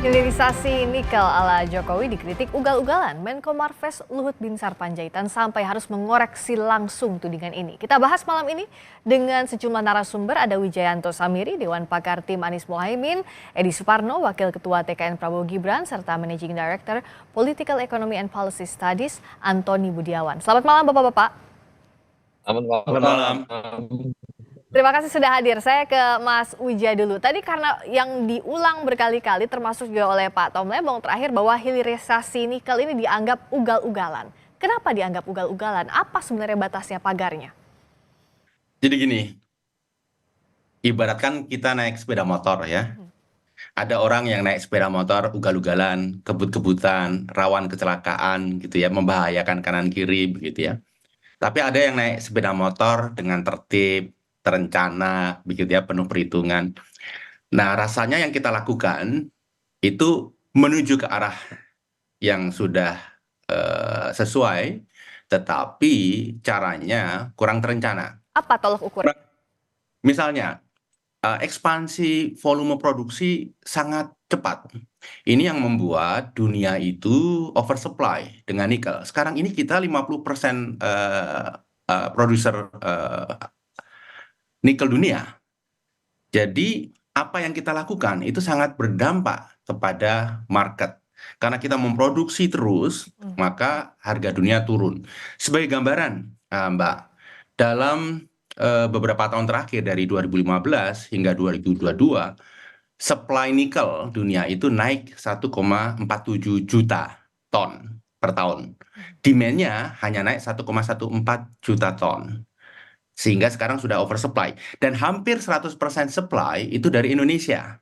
Hilirisasi nikel ala Jokowi dikritik ugal-ugalan. Menko Marves Luhut Binsar Panjaitan sampai harus mengoreksi langsung tudingan ini. Kita bahas malam ini dengan sejumlah narasumber. Ada Wijayanto Samiri, Dewan Pakar Tim Anies Mohaimin, Edi Suparno, Wakil Ketua TKN Prabowo Gibran, serta Managing Director Political Economy and Policy Studies Antoni Budiawan. Selamat malam Bapak-Bapak. Selamat malam. Terima kasih sudah hadir. Saya ke Mas Wija dulu. Tadi karena yang diulang berkali-kali termasuk juga oleh Pak Tom Lebong terakhir bahwa hilirisasi nikel ini dianggap ugal-ugalan. Kenapa dianggap ugal-ugalan? Apa sebenarnya batasnya, pagarnya? Jadi gini, ibaratkan kita naik sepeda motor ya. Ada orang yang naik sepeda motor ugal-ugalan, kebut-kebutan, rawan kecelakaan gitu ya, membahayakan kanan kiri begitu ya. Tapi ada yang naik sepeda motor dengan tertib, terencana begitu ya, penuh perhitungan. Nah, rasanya yang kita lakukan itu menuju ke arah yang sudah sesuai, tetapi caranya kurang terencana. Apa tolok ukurnya? Misalnya, ekspansi volume produksi sangat cepat. Ini yang membuat dunia itu oversupply dengan nikel. Sekarang ini kita 50% produser nikel dunia. Jadi apa yang kita lakukan itu sangat berdampak kepada market. Karena kita memproduksi terus, maka harga dunia turun. Sebagai gambaran, Mbak, dalam beberapa tahun terakhir dari 2015 hingga 2022, supply nikel dunia itu naik 1,47 juta ton per tahun. Demand-nya hanya naik 1,14 juta ton. Sehingga sekarang sudah oversupply. Dan hampir 100% supply itu dari Indonesia.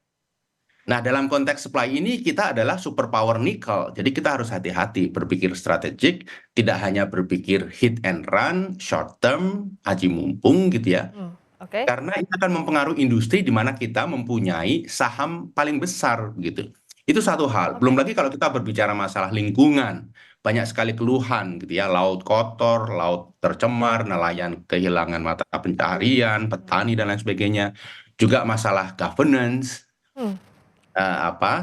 Nah, dalam konteks supply ini kita adalah superpower nikel. Jadi kita harus hati-hati berpikir strategik, tidak hanya berpikir hit and run, short term, aji mumpung gitu ya. Oke. Karena itu akan mempengaruhi industri di mana kita mempunyai saham paling besar gitu. Itu satu hal. Belum lagi kalau kita berbicara masalah lingkungan. Banyak sekali keluhan gitu ya, laut kotor, laut tercemar, nelayan kehilangan mata pencaharian, petani dan lain sebagainya. Juga masalah governance,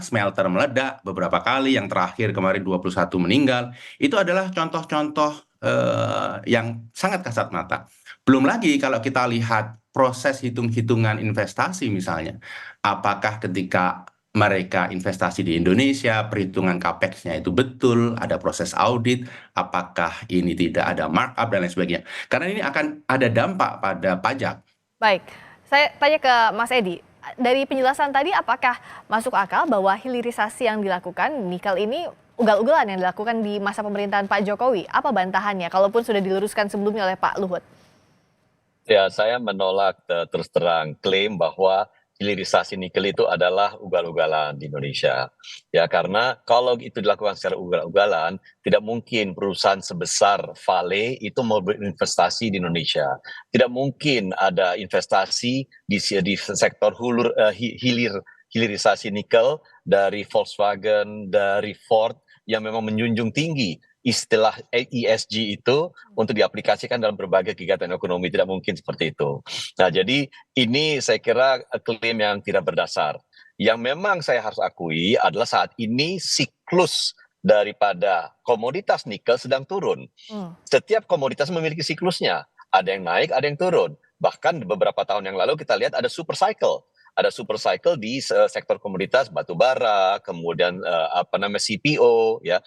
smelter meledak beberapa kali, yang terakhir kemarin 21 meninggal. Itu adalah contoh-contoh yang sangat kasat mata. Belum lagi kalau kita lihat proses hitung-hitungan investasi misalnya, apakah ketika mereka investasi di Indonesia, perhitungan capex-nya itu betul, ada proses audit, apakah ini tidak ada markup dan lain sebagainya. Karena ini akan ada dampak pada pajak. Baik, saya tanya ke Mas Edi. Dari penjelasan tadi, apakah masuk akal bahwa hilirisasi yang dilakukan nikel ini ugal-ugalan yang dilakukan di masa pemerintahan Pak Jokowi? Apa bantahannya, kalaupun sudah diluruskan sebelumnya oleh Pak Luhut? Ya, saya menolak terus terang klaim bahwa hilirisasi nikel itu adalah ugal-ugalan di Indonesia. Ya, karena kalau itu dilakukan secara ugal-ugalan, tidak mungkin perusahaan sebesar Vale itu mau berinvestasi di Indonesia. Tidak mungkin ada investasi di sektor hilirisasi nikel dari Volkswagen, dari Ford yang memang menjunjung tinggi istilah ESG itu untuk diaplikasikan dalam berbagai kegiatan ekonomi. Tidak mungkin seperti itu. Nah, jadi ini saya kira klaim yang tidak berdasar. Yang memang saya harus akui adalah saat ini siklus daripada komoditas nikel sedang turun. Setiap komoditas memiliki siklusnya. Ada yang naik, ada yang turun. Bahkan beberapa tahun yang lalu kita lihat ada super cycle. Ada super cycle di sektor komoditas batu bara, kemudian CPO, ya.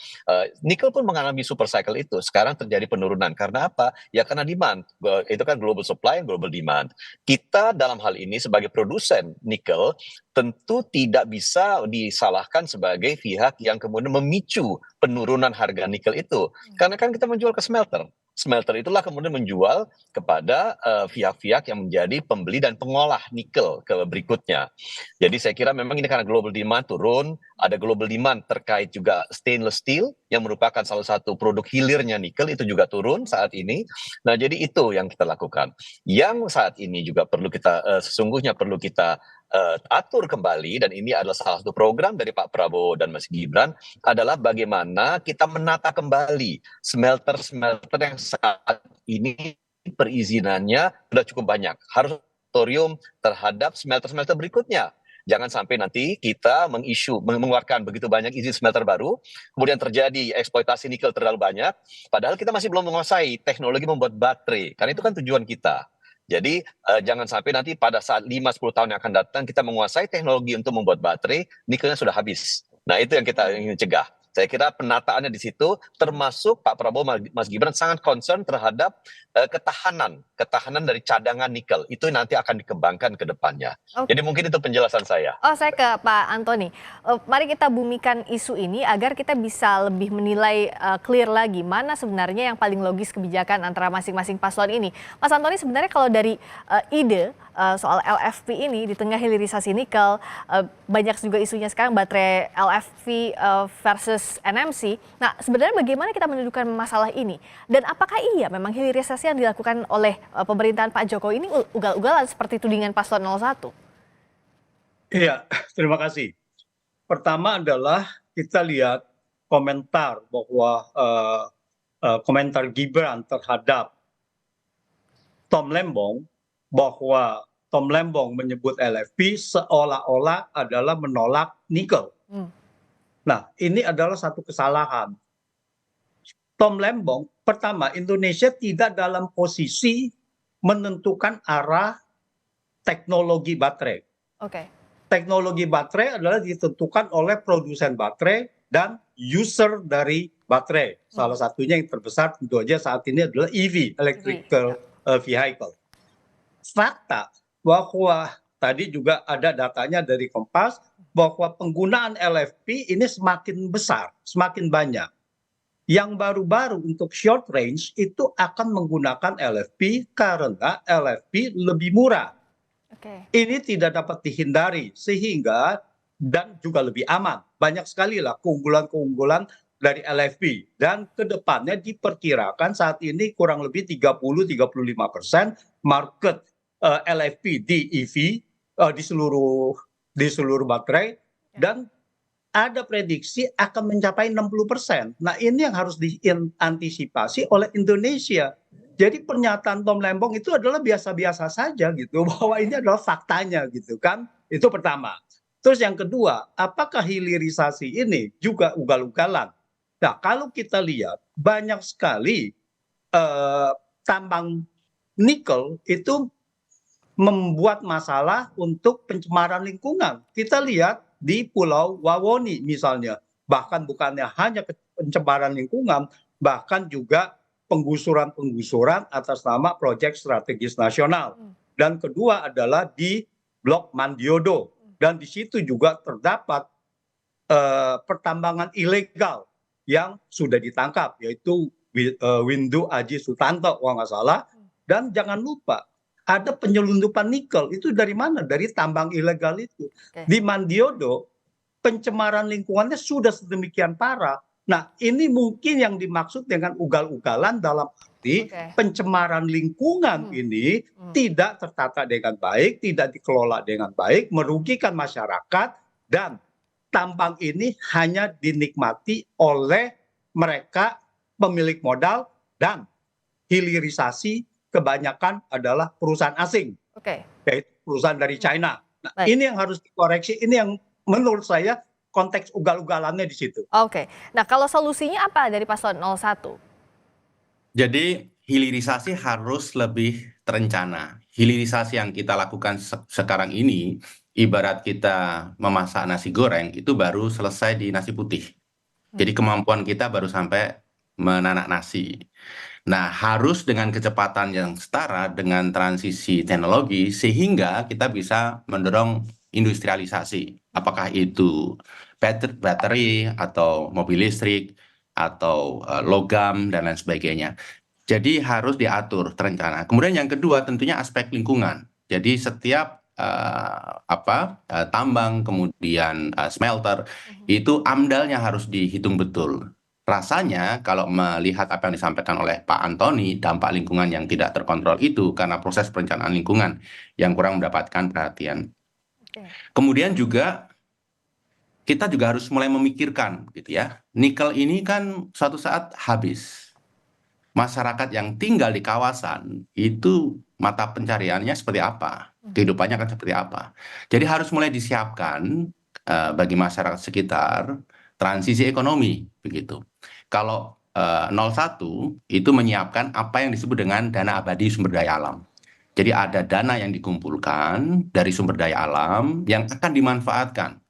Nikel pun mengalami super cycle itu. Sekarang terjadi penurunan. Karena apa? Ya karena demand. Itu kan global supply and global demand. Kita dalam hal ini sebagai produsen nikel tentu tidak bisa disalahkan sebagai pihak yang kemudian memicu penurunan harga nikel itu. Karena kan kita menjual ke smelter. Smelter itulah kemudian menjual kepada pihak-pihak yang menjadi pembeli dan pengolah nikel ke berikutnya. Jadi saya kira memang ini karena global demand turun, ada global demand terkait juga stainless steel yang merupakan salah satu produk hilirnya nikel itu juga turun saat ini. Nah, jadi itu yang kita lakukan. Yang saat ini juga perlu kita sesungguhnya perlu kita atur kembali, dan ini adalah salah satu program dari Pak Prabowo dan Mas Gibran, adalah bagaimana kita menata kembali smelter-smelter yang saat ini perizinannya sudah cukup banyak. Harus moratorium terhadap smelter-smelter berikutnya. Jangan sampai nanti kita mengeluarkan begitu banyak izin smelter baru, kemudian terjadi eksploitasi nikel terlalu banyak, padahal kita masih belum menguasai teknologi membuat baterai, karena itu kan tujuan kita. Jadi jangan sampai nanti pada saat 5-10 tahun yang akan datang kita menguasai teknologi untuk membuat baterai, nikelnya sudah habis. Nah itu yang kita ingin cegah. Saya kira penataannya di situ, termasuk Pak Prabowo, Mas Gibran sangat concern terhadap ketahanan dari cadangan nikel. Itu nanti akan dikembangkan ke depannya. Oke. Jadi mungkin itu penjelasan saya. Oh, saya ke Pak Antoni. Mari kita bumikan isu ini agar kita bisa lebih menilai clear lagi mana sebenarnya yang paling logis kebijakan antara masing-masing paslon ini. Mas Antoni, sebenarnya kalau dari ide soal LFP ini di tengah hilirisasi nikel, banyak juga isunya sekarang baterai LFP versus NMC. Nah, sebenarnya bagaimana kita mendudukan masalah ini? Dan apakah iya memang hilirisasi yang dilakukan oleh pemerintahan Pak Jokowi ini ugal-ugalan seperti tudingan paslon 01? Iya, terima kasih. Pertama adalah kita lihat komentar bahwa komentar Gibran terhadap Tom Lembong, bahwa Tom Lembong menyebut LFP seolah-olah adalah menolak nikel. Nah, ini adalah satu kesalahan. Tom Lembong, pertama, Indonesia tidak dalam posisi menentukan arah teknologi baterai. Oke. Teknologi baterai adalah ditentukan oleh produsen baterai dan user dari baterai. Salah satunya yang terbesar tentu saja saat ini adalah EV, electrical vehicle. Fakta bahwa tadi juga ada datanya dari Kompas bahwa penggunaan LFP ini semakin besar, semakin banyak. Yang baru-baru untuk short range itu akan menggunakan LFP karena LFP lebih murah. Ini tidak dapat dihindari sehingga dan juga lebih aman. Banyak sekali lah keunggulan-keunggulan dari LFP dan kedepannya diperkirakan saat ini kurang lebih 30-35% market LFP di EV di seluruh baterai dan ada prediksi akan mencapai 60%. Nah, ini yang harus diantisipasi oleh Indonesia. Jadi pernyataan Tom Lembong itu adalah biasa-biasa saja gitu, bahwa ini adalah faktanya gitu kan. Itu pertama. Terus yang kedua, apakah hilirisasi ini juga ugal-ugalan? Nah, kalau kita lihat banyak sekali tambang nikel itu membuat masalah untuk pencemaran lingkungan. Kita lihat di Pulau Wawoni misalnya, bahkan bukannya hanya pencemaran lingkungan, bahkan juga penggusuran atas nama proyek strategis nasional. Dan kedua adalah di Blok Mandiodo. Dan di situ juga terdapat pertambangan ilegal yang sudah ditangkap, yaitu Windu Aji Sutanto, kalau nggak salah. Dan jangan lupa, ada penyelundupan nikel. Itu dari mana? Dari tambang ilegal itu. Di Mandiodo, pencemaran lingkungannya sudah sedemikian parah. Nah, ini mungkin yang dimaksud dengan ugal-ugalan dalam arti pencemaran lingkungan ini tidak tertata dengan baik, tidak dikelola dengan baik, merugikan masyarakat, dan tambang ini hanya dinikmati oleh mereka pemilik modal dan hilirisasi kebanyakan adalah perusahaan asing, yaitu perusahaan dari China. Nah, ini yang harus dikoreksi, ini yang menurut saya konteks ugal-ugalannya di situ. Oke. Nah, kalau solusinya apa dari paslon 01? Jadi hilirisasi harus lebih terencana. Hilirisasi yang kita lakukan sekarang ini, ibarat kita memasak nasi goreng, itu baru selesai di nasi putih. Jadi kemampuan kita baru sampai menanak nasi. Nah, harus dengan kecepatan yang setara dengan transisi teknologi sehingga kita bisa mendorong industrialisasi. Apakah itu baterai atau mobil listrik atau logam dan lain sebagainya. Jadi harus diatur terencana. Kemudian yang kedua tentunya aspek lingkungan. Jadi setiap tambang kemudian smelter itu AMDAL-nya harus dihitung betul. Rasanya kalau melihat apa yang disampaikan oleh Pak Antoni, dampak lingkungan yang tidak terkontrol itu karena proses perencanaan lingkungan yang kurang mendapatkan perhatian. Kemudian juga kita juga harus mulai memikirkan gitu ya. Nikel ini kan suatu saat habis. Masyarakat yang tinggal di kawasan itu mata pencariannya seperti apa, kehidupannya akan seperti apa. Jadi harus mulai disiapkan bagi masyarakat sekitar transisi ekonomi begitu. Kalau 01 itu menyiapkan apa yang disebut dengan dana abadi sumber daya alam. Jadi ada dana yang dikumpulkan dari sumber daya alam yang akan dimanfaatkan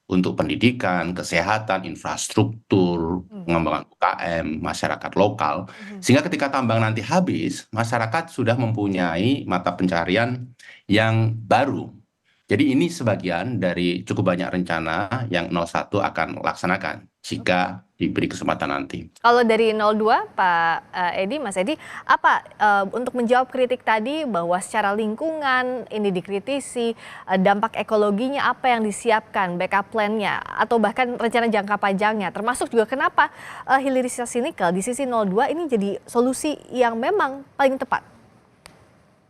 untuk pendidikan, kesehatan, infrastruktur, pengembangan UKM, masyarakat lokal. Sehingga ketika tambang nanti habis, masyarakat sudah mempunyai mata pencarian yang baru. Jadi ini sebagian dari cukup banyak rencana yang 01 akan laksanakan jika diberi kesempatan nanti. Kalau dari 02, Pak Edi, Mas Edi, apa untuk menjawab kritik tadi bahwa secara lingkungan ini dikritisi, dampak ekologinya apa yang disiapkan, backup plan-nya, atau bahkan rencana jangka panjangnya, termasuk juga kenapa hilirisasi nikel di sisi 02 ini jadi solusi yang memang paling tepat?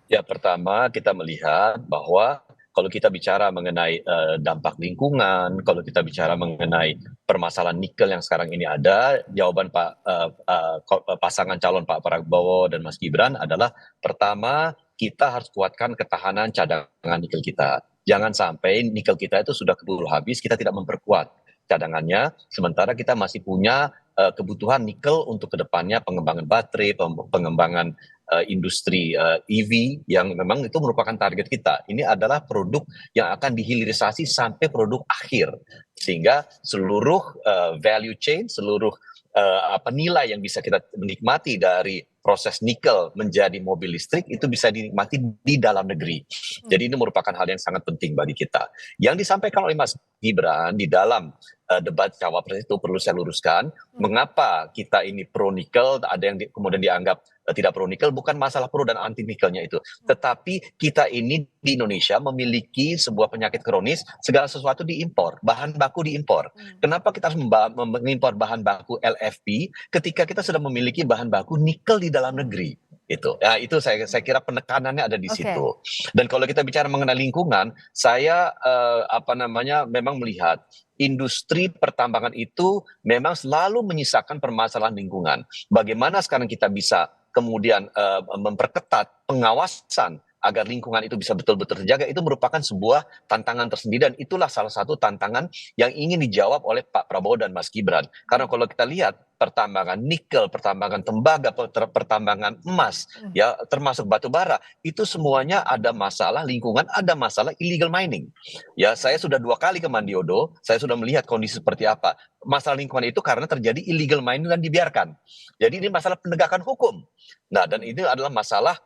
Ya, pertama kita melihat bahwa kalau kita bicara mengenai dampak lingkungan, kalau kita bicara mengenai permasalahan nikel yang sekarang ini ada, jawaban pasangan calon Pak Prabowo dan Mas Gibran adalah pertama kita harus kuatkan ketahanan cadangan nikel kita. Jangan sampai nikel kita itu sudah keburu habis, kita tidak memperkuat cadangannya, sementara kita masih punya kebutuhan nikel untuk kedepannya pengembangan baterai, pengembangan industri EV yang memang itu merupakan target kita. Ini adalah produk yang akan dihilirisasi sampai produk akhir, sehingga seluruh value chain, seluruh nilai yang bisa kita menikmati dari proses nikel menjadi mobil listrik itu bisa dinikmati di dalam negeri. Jadi ini merupakan hal yang sangat penting bagi kita. Yang disampaikan oleh Mas Gibran di dalam debat cawapres itu perlu saya luruskan. Mengapa kita ini pro nikel, ada yang kemudian dianggap tidak pro nikel, bukan masalah pro dan anti nikelnya itu. Tetapi kita ini di Indonesia memiliki sebuah penyakit kronis, segala sesuatu diimpor, bahan baku diimpor. Kenapa kita harus mengimpor bahan baku LFP ketika kita sudah memiliki bahan baku nikel di dalam negeri? Itu saya kira penekanannya ada di situ. Dan kalau kita bicara mengenai lingkungan, saya memang melihat industri pertambangan itu memang selalu menyisakan permasalahan lingkungan. Bagaimana sekarang kita bisa kemudian memperketat pengawasan agar lingkungan itu bisa betul-betul terjaga, itu merupakan sebuah tantangan tersendiri, dan itulah salah satu tantangan yang ingin dijawab oleh Pak Prabowo dan Mas Gibran. Karena kalau kita lihat pertambangan nikel, pertambangan tembaga, pertambangan emas, ya termasuk batu bara, itu semuanya ada masalah lingkungan, ada masalah illegal mining. Ya, saya sudah 2 kali ke Mandiodo, saya sudah melihat kondisi seperti apa. Masalah lingkungan itu karena terjadi illegal mining dan dibiarkan. Jadi ini masalah penegakan hukum. Nah, dan ini adalah masalah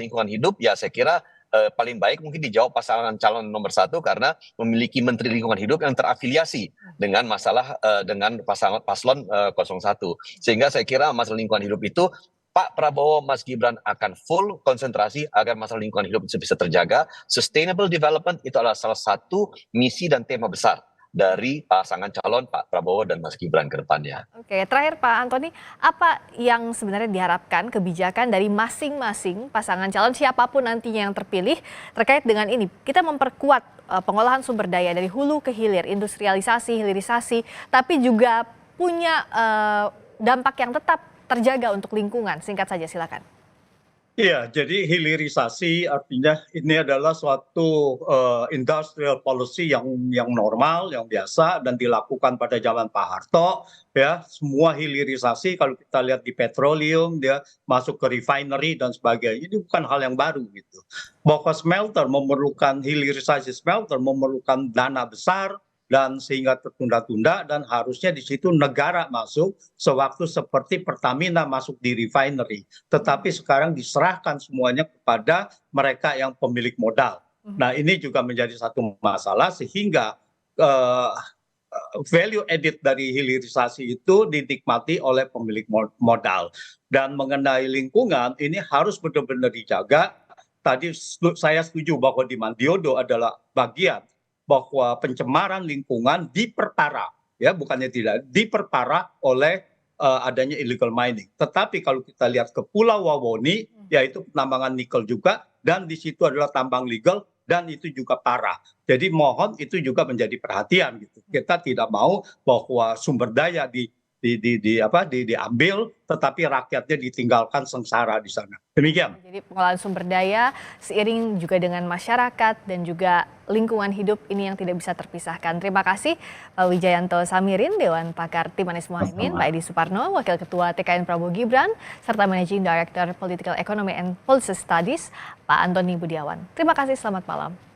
lingkungan hidup, ya saya kira paling baik mungkin dijawab pasangan calon nomor 1 karena memiliki Menteri Lingkungan Hidup yang terafiliasi dengan masalah dengan paslon 01. Sehingga saya kira masalah lingkungan hidup itu Pak Prabowo, Mas Gibran akan full konsentrasi agar masalah lingkungan hidup bisa terjaga. Sustainable development itu adalah salah satu misi dan tema besar dari pasangan calon Pak Prabowo dan Mas Gibran ke depannya. Oke, terakhir Pak Antoni, apa yang sebenarnya diharapkan kebijakan dari masing-masing pasangan calon siapapun nantinya yang terpilih terkait dengan ini? Kita memperkuat pengolahan sumber daya dari hulu ke hilir, industrialisasi, hilirisasi, tapi juga punya dampak yang tetap terjaga untuk lingkungan. Singkat saja, silakan. Iya, jadi hilirisasi artinya ini adalah suatu industrial policy yang normal, yang biasa dan dilakukan pada zaman Pak Harto. Ya, semua hilirisasi kalau kita lihat di petroleum, dia masuk ke refinery dan sebagainya. Ini bukan hal yang baru gitu. Bahwa smelter memerlukan hilirisasi smelter memerlukan dana besar, dan sehingga tertunda-tunda, dan harusnya di situ negara masuk sewaktu seperti Pertamina masuk di refinery. Tetapi sekarang diserahkan semuanya kepada mereka yang pemilik modal. Nah, ini juga menjadi satu masalah sehingga value added dari hilirisasi itu dinikmati oleh pemilik modal. Dan mengenai lingkungan ini harus benar-benar dijaga. Tadi saya setuju bahwa di Mandiodo adalah bagian bahwa pencemaran lingkungan diperparah, ya bukannya tidak, diperparah oleh adanya illegal mining. Tetapi kalau kita lihat ke Pulau Wawoni, yaitu penambangan nikel juga, dan di situ adalah tambang legal, dan itu juga parah. Jadi mohon itu juga menjadi perhatian gitu. Kita tidak mau bahwa sumber daya di diambil, tetapi rakyatnya ditinggalkan sengsara di sana. Demikian. Jadi pengelolaan sumber daya seiring juga dengan masyarakat dan juga lingkungan hidup ini yang tidak bisa terpisahkan. Terima kasih Pak Wijayanto Samirin, Dewan Pakar Tim Anies Mohaimin, Pak Edi Suparno, Wakil Ketua TKN Prabowo Gibran, serta Managing Director Political Economy and Policy Studies, Pak Antoni Budiawan. Terima kasih, selamat malam.